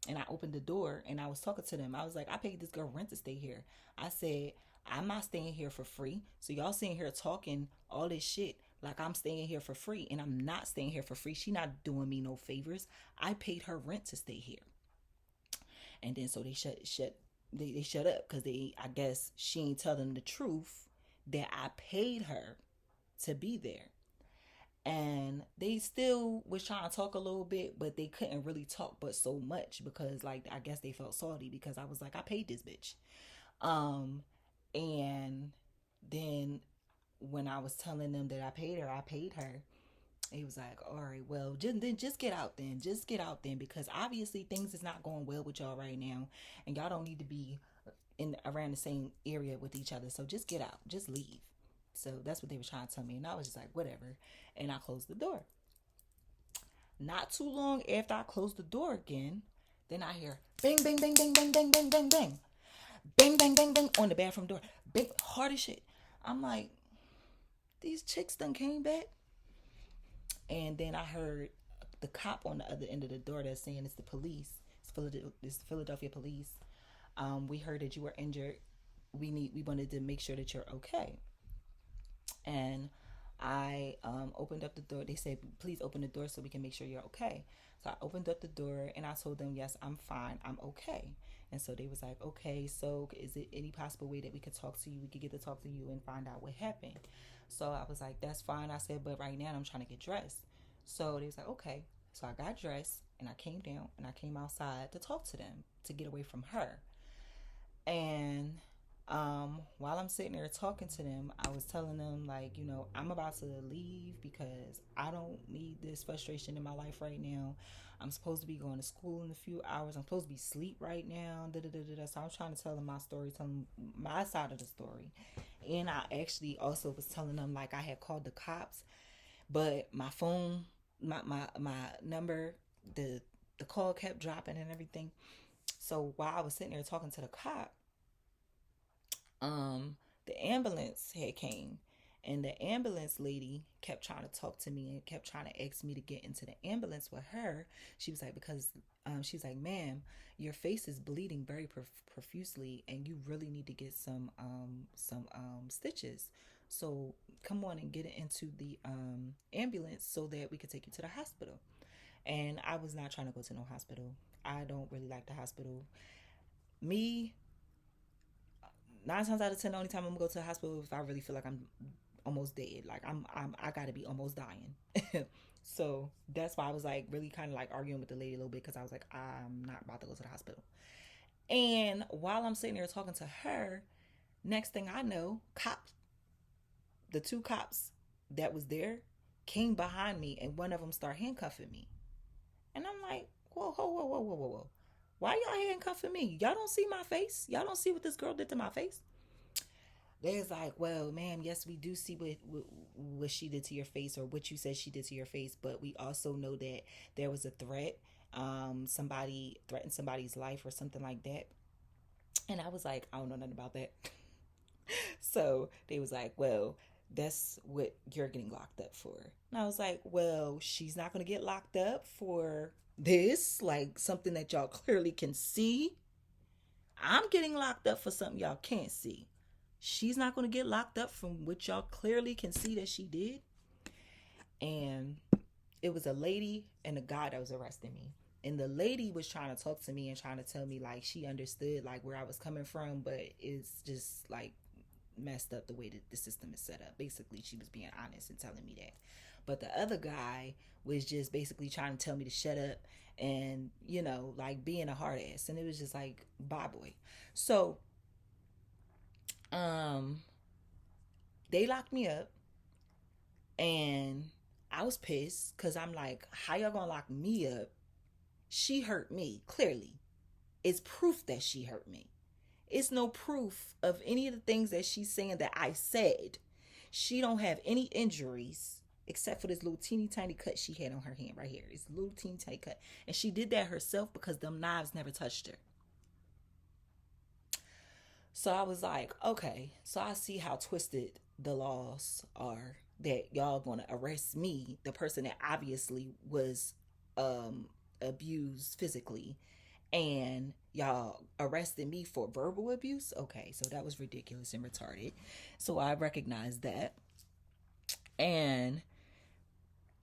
And I opened the door and I was talking to them. I was like, I paid this girl rent to stay here. I said, I'm not staying here for free. So y'all sitting here talking all this shit like I'm staying here for free, and I'm not staying here for free. She not doing me no favors. I paid her rent to stay here. And then so they shut up, because I guess she ain't telling the truth that I paid her to be there. And they still was trying to talk a little bit, but they couldn't really talk but so much, because like I guess they felt salty, because I was like, I paid this bitch. And then when I was telling them that I paid her, he was like, all right, well, just get out then. Just get out then, because obviously things is not going well with y'all right now, and y'all don't need to be in around the same area with each other. So just get out. Just leave. So that's what they were trying to tell me. And I was just like, whatever. And I closed the door. Not too long after I closed the door again, then I hear bang, bang, bang, bang, bang, bang, bang, bang, bang. Bang, bang, bang, bang on the bathroom door. Bang, hard as shit. I'm like, these chicks done came back. And then I heard the cop on the other end of the door that's saying it's the police. It's the Philadelphia police. We heard that you were injured. We wanted to make sure that you're okay. And I opened up the door. They said, please open the door so we can make sure you're okay. So I opened up the door and I told them, yes, I'm fine. I'm okay. And so they was like, okay, so is it any possible way that we could talk to you? We could get to talk to you and find out what happened. So I was like, that's fine. I said, but right now I'm trying to get dressed. So they was like, okay. So I got dressed and I came down and I came outside to talk to them, to get away from her. And While I'm sitting there talking to them, I was telling them, like, I'm about to leave because I don't need this frustration in my life right now. I'm supposed to be going to school in a few hours. I'm supposed to be asleep right now. Da, da, da, da, da. So I'm trying to tell them my story, tell them my side of the story. And I actually also was telling them, like, I had called the cops, but my phone, my number, the call kept dropping and everything. So while I was sitting there talking to the cop, the ambulance had came, and the ambulance lady kept trying to talk to me and kept trying to ask me to get into the ambulance with her. She was like, because she was like, ma'am, your face is bleeding very profusely, and you really need to get some stitches. So come on and get it into the ambulance so that we could take you to the hospital. And I was not trying to go to no hospital. I don't really like the hospital. Me, 9 times out of 10, the only time I'm gonna go to the hospital is if I really feel like I'm almost dead. Like I gotta be almost dying. So that's why I was like really kind of like arguing with the lady a little bit, because I was like, I'm not about to go to the hospital. And while I'm sitting there talking to her, next thing I know, the two cops that was there came behind me, and one of them started handcuffing me. And I'm like, whoa, whoa, whoa, whoa, whoa, whoa, whoa. Why y'all handcuffing me? Y'all don't see my face? Y'all don't see what this girl did to my face? They was like, well, ma'am, yes, we do see what she did to your face, or what you said she did to your face, but we also know that there was a threat. Somebody threatened somebody's life or something like that. And I was like, I don't know nothing about that. So they was like, well, that's what you're getting locked up for. And I was like, well, she's not going to get locked up for this, like something that y'all clearly can see. I'm getting locked up for something y'all can't see. She's not going to get locked up from what y'all clearly can see that she did. And it was a lady and a guy that was arresting me. And the lady was trying to talk to me and trying to tell me like she understood like where I was coming from, but it's just like messed up the way that the system is set up. Basically, she was being honest and telling me that. But the other guy was just basically trying to tell me to shut up and, like being a hard ass. And it was just like, bye boy. So, they locked me up, and I was pissed because I'm like, how y'all gonna lock me up? She hurt me, clearly. It's proof that she hurt me. It's no proof of any of the things that she's saying that I said. She don't have any injuries except for this little teeny tiny cut she had on her hand right here. It's a little teeny tiny cut. And she did that herself because them knives never touched her. So I was like, okay, so I see how twisted the laws are, that y'all gonna arrest me, the person that obviously was abused physically, and y'all arrested me for verbal abuse. Okay, so that was ridiculous and retarded. So I recognized that. And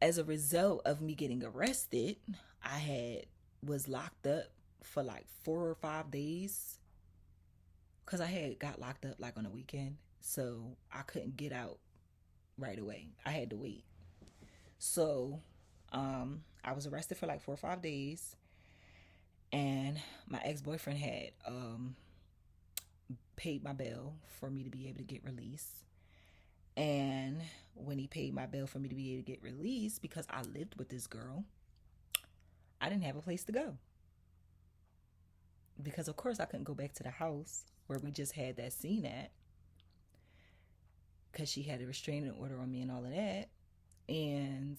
as a result of me getting arrested, I was locked up for like 4 or 5 days, because I had got locked up like on a weekend. So I couldn't get out right away. I had to wait. So I was arrested for like 4 or 5 days, and my ex-boyfriend had paid my bail for me to be able to get released. And when he paid my bail for me to be able to get released, because I lived with this girl, I didn't have a place to go, because of course I couldn't go back to the house where we just had that scene at, because she had a restraining order on me and all of that. And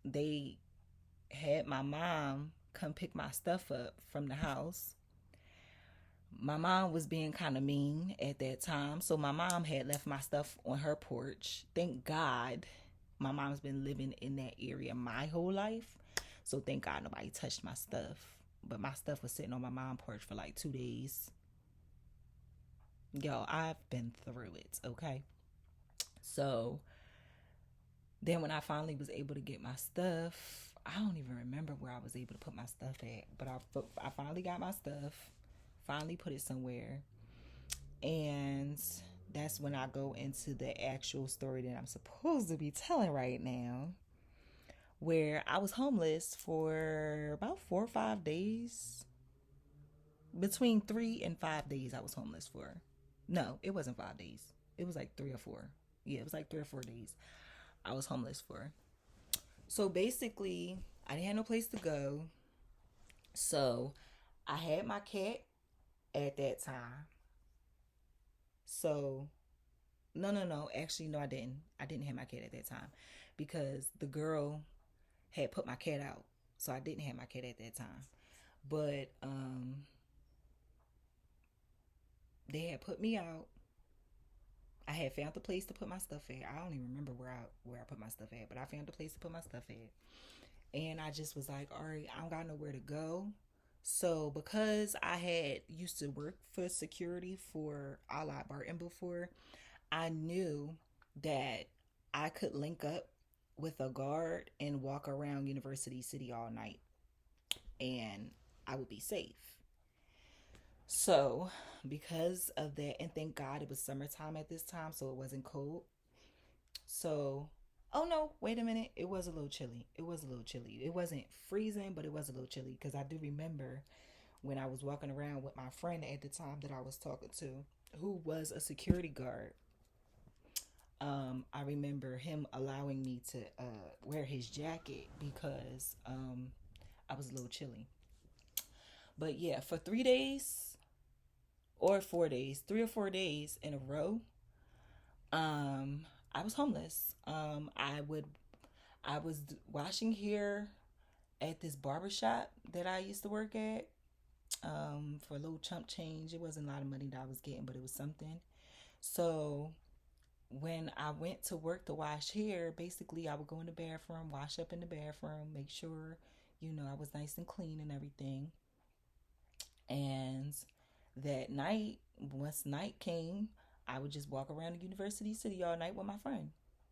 they had my mom come pick my stuff up from the house. My mom was being kind of mean at that time, so my mom had left my stuff on her porch. Thank God my mom's been living in that area my whole life, so thank God nobody touched my stuff. But my stuff was sitting on my mom's porch for like 2 days. Yo, I've been through it, okay? So then when I finally was able to get my stuff, I don't even remember where I was able to put my stuff at, but I finally got my stuff, finally put it somewhere. And that's when I go into the actual story that I'm supposed to be telling right now, where I was homeless for about 4 or 5 days. between 3 and 5 days I was homeless for. No, it wasn't 5 days. It was like 3 or 4. Yeah, it was like 3 or 4 days I was homeless for. So basically, I didn't have no place to go. So I had my cat at that time. So no, no, no. Actually, no, I didn't. I didn't have my cat at that time because the girl had put my cat out. So I didn't have my cat at that time. But they had put me out. I had found the place to put my stuff at. I don't even remember where I put my stuff at, but I found the place to put my stuff at. And I just was like, all right, I don't got nowhere to go. So because I had used to work for security for a la Barton before, I knew that I could link up with a guard and walk around University City all night and I would be safe. So, because of that, and thank God it was summertime at this time, so it wasn't cold. So, oh no, wait a minute. It was a little chilly. It was a little chilly. It wasn't freezing, but it was a little chilly because I do remember when I was walking around with my friend at the time that I was talking to, who was a security guard. I remember him allowing me to wear his jacket because I was a little chilly. But yeah, for 3 days or 4 days, 3 or 4 days in a row, um, I was homeless. I was washing hair at this barbershop that I used to work at for a little chump change. It wasn't a lot of money that I was getting, but it was something. So when I went to work to wash hair, basically I would go in the bathroom, wash up in the bathroom, make sure, I was nice and clean and everything. And that night, once night came, I would just walk around the University City all night with my friend.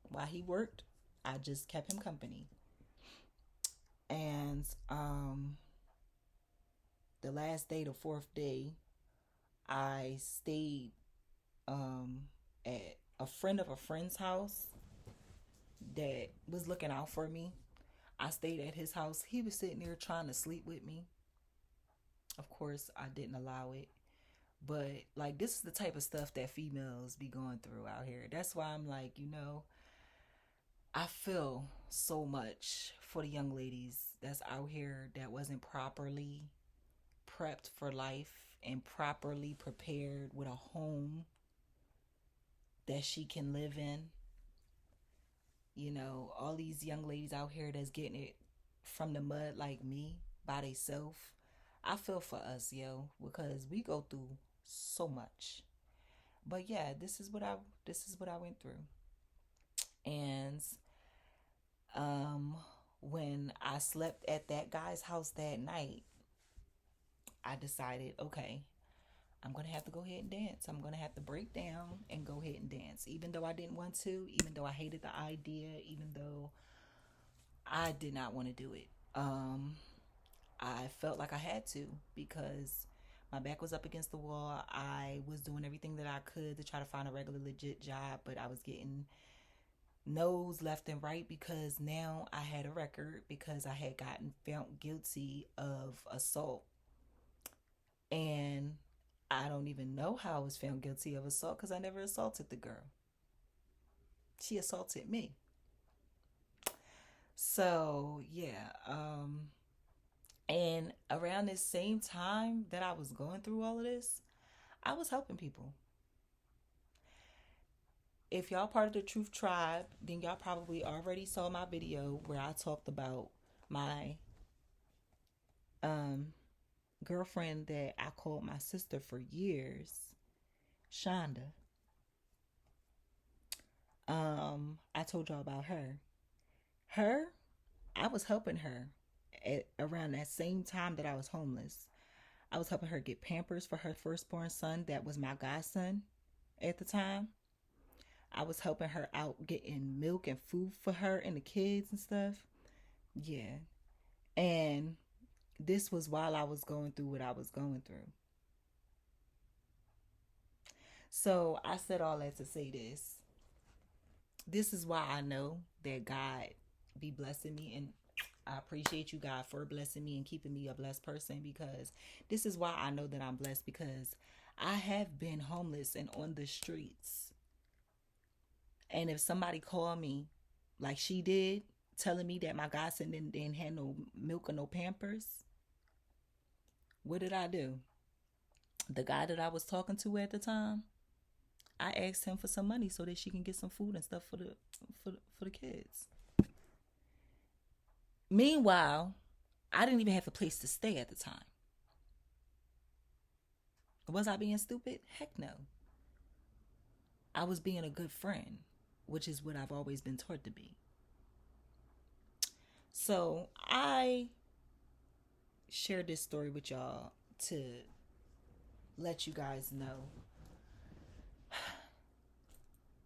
While he worked, I just kept him company. And the last day, the fourth day, I stayed at a friend of a friend's house that was looking out for me. I stayed at his house. He was sitting there trying to sleep with me. Of course, I didn't allow it. But like this is the type of stuff that females be going through out here. That's why I'm like, I feel so much for the young ladies that's out here that wasn't properly prepped for life and properly prepared with a home that she can live in. All these young ladies out here that's getting it from the mud like me by themselves. I feel for us, yo, because we go through so much. But yeah, this is what I went through. And when I slept at that guy's house that night, I decided, okay, I'm going to have to go ahead and dance. I'm going to have to break down and go ahead and dance. Even though I didn't want to, even though I hated the idea, even though I did not want to do it. I felt like I had to because my back was up against the wall. I was doing everything that I could to try to find a regular legit job, but I was getting no's left and right because now I had a record because I had gotten found guilty of assault. And I don't even know how I was found guilty of assault because I never assaulted the girl. She assaulted me. So, yeah. And around this same time that I was going through all of this, I was helping people. If y'all part of the Truth Tribe, then y'all probably already saw my video where I talked about my um, girlfriend that I called my sister for years, Shonda. I told y'all about her. Her, I was helping her around that same time that I was homeless. I was helping her get Pampers for her firstborn son, that was my godson at the time. I was helping her out getting milk and food for her and the kids and stuff. Yeah. And this was while I was going through what I was going through. So I said all that to say this. This is why I know that God be blessing me. And I appreciate you, God, for blessing me and keeping me a blessed person, because this is why I know that I'm blessed, because I have been homeless and on the streets. And if somebody called me like she did, telling me that my godson didn't have no milk or no Pampers, what did I do? The guy that I was talking to at the time, I asked him for some money so that she can get some food and stuff for the kids. Meanwhile, I didn't even have a place to stay at the time. Was I being stupid? Heck no. I was being a good friend, which is what I've always been taught to be. So I shared this story with y'all to let you guys know,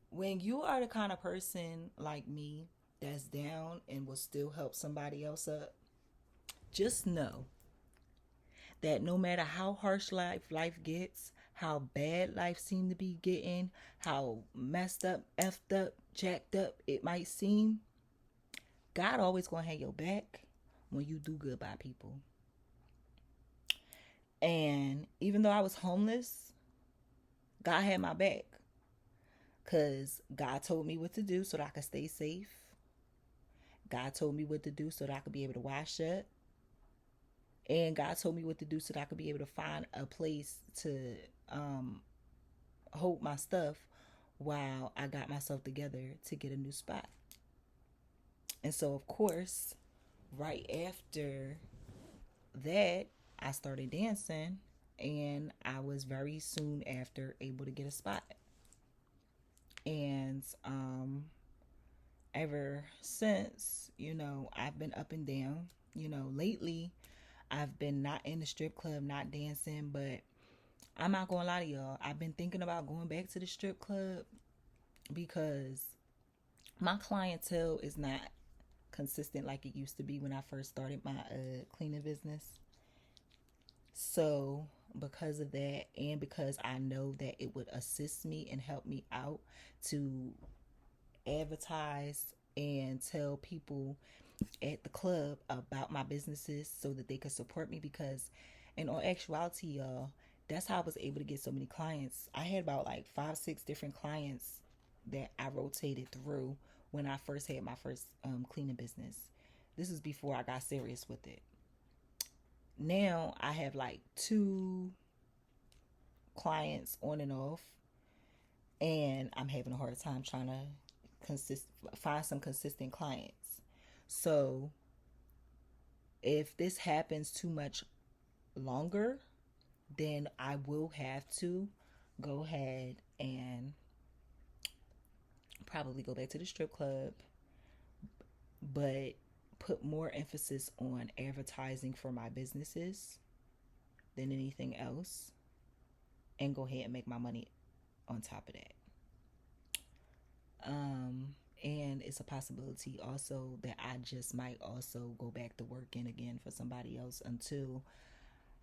when you are the kind of person like me that's down and will still help somebody else up, just know that no matter how harsh life gets, how bad life seems to be getting, how messed up, effed up, jacked up it might seem, God always gonna have your back when you do good by people. And even though I was homeless, God had my back, because God told me what to do so that I could stay safe. God told me what to do so that I could be able to wash up. And God told me what to do so that I could be able to find a place to hold my stuff while I got myself together to get a new spot. And so, of course, right after that, I started dancing, and I was very soon after able to get a spot. And ever since, I've been up and down. Lately, I've been not in the strip club, not dancing, but I'm not gonna lie to y'all, I've been thinking about going back to the strip club, because my clientele is not consistent like it used to be when I first started my cleaning business. So because of that, and because I know that it would assist me and help me out to advertise and tell people at the club about my businesses so that they could support me, because in all actuality, y'all, that's how I was able to get so many clients. I had about like 5-6 different clients that I rotated through when I first had my first cleaning business. This is before I got serious with it. Now I have like 2 clients on and off, and I'm having a hard time trying to find some consistent clients. So if this happens too much longer, then I will have to go ahead and probably go back to the strip club, but put more emphasis on advertising for my businesses than anything else, and go ahead and make my money on top of that. And it's a possibility also that I just might also go back to working again for somebody else until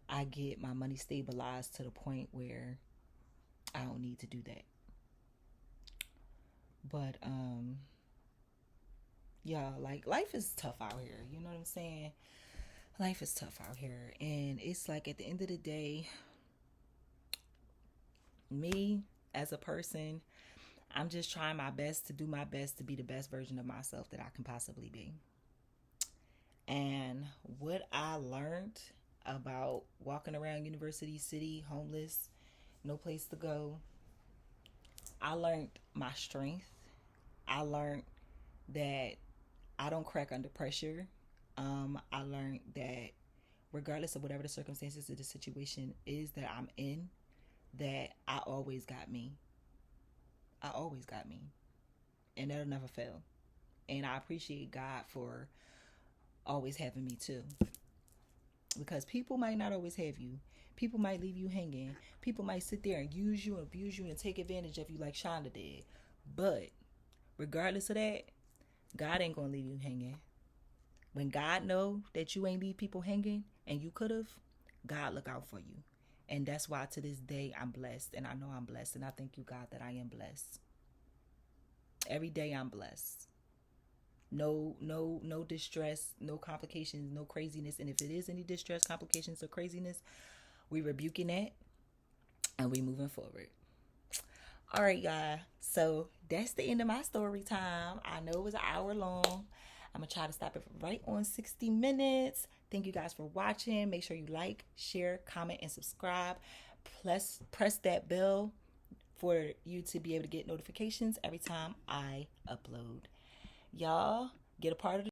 I get my money stabilized to the point where I don't need to do that. But y'all, like, life is tough out here, you know what I'm saying? Life is tough out here, and it's like, at the end of the day, me as a person, I'm just trying my best to do my best to be the best version of myself that I can possibly be. And what I learned about walking around University City homeless, no place to go, I learned my strength. I learned that I don't crack under pressure. I learned that regardless of whatever the circumstances of the situation is that I'm in, that I always got me. I always got me. And that'll never fail. And I appreciate God for always having me too. Because people might not always have you. People might leave you hanging. People might sit there and use you and abuse you and take advantage of you like Shonda did. But regardless of that, God ain't gonna leave you hanging. When God know that you ain't leave people hanging and you could have, God look out for you. And that's why to this day I'm blessed, and I know I'm blessed, and I thank you, God, that I am blessed. Every day I'm blessed. No distress, no complications, no craziness. And if it is any distress, complications, or craziness, we rebuking that and we moving forward. All right, y'all. So that's the end of my story time. I know it was an hour long. I'm going to try to stop it right on 60 minutes. Thank you guys for watching. Make sure you like, share, comment, and subscribe. Plus, press that bell for you to be able to get notifications every time I upload. Y'all, get a part of the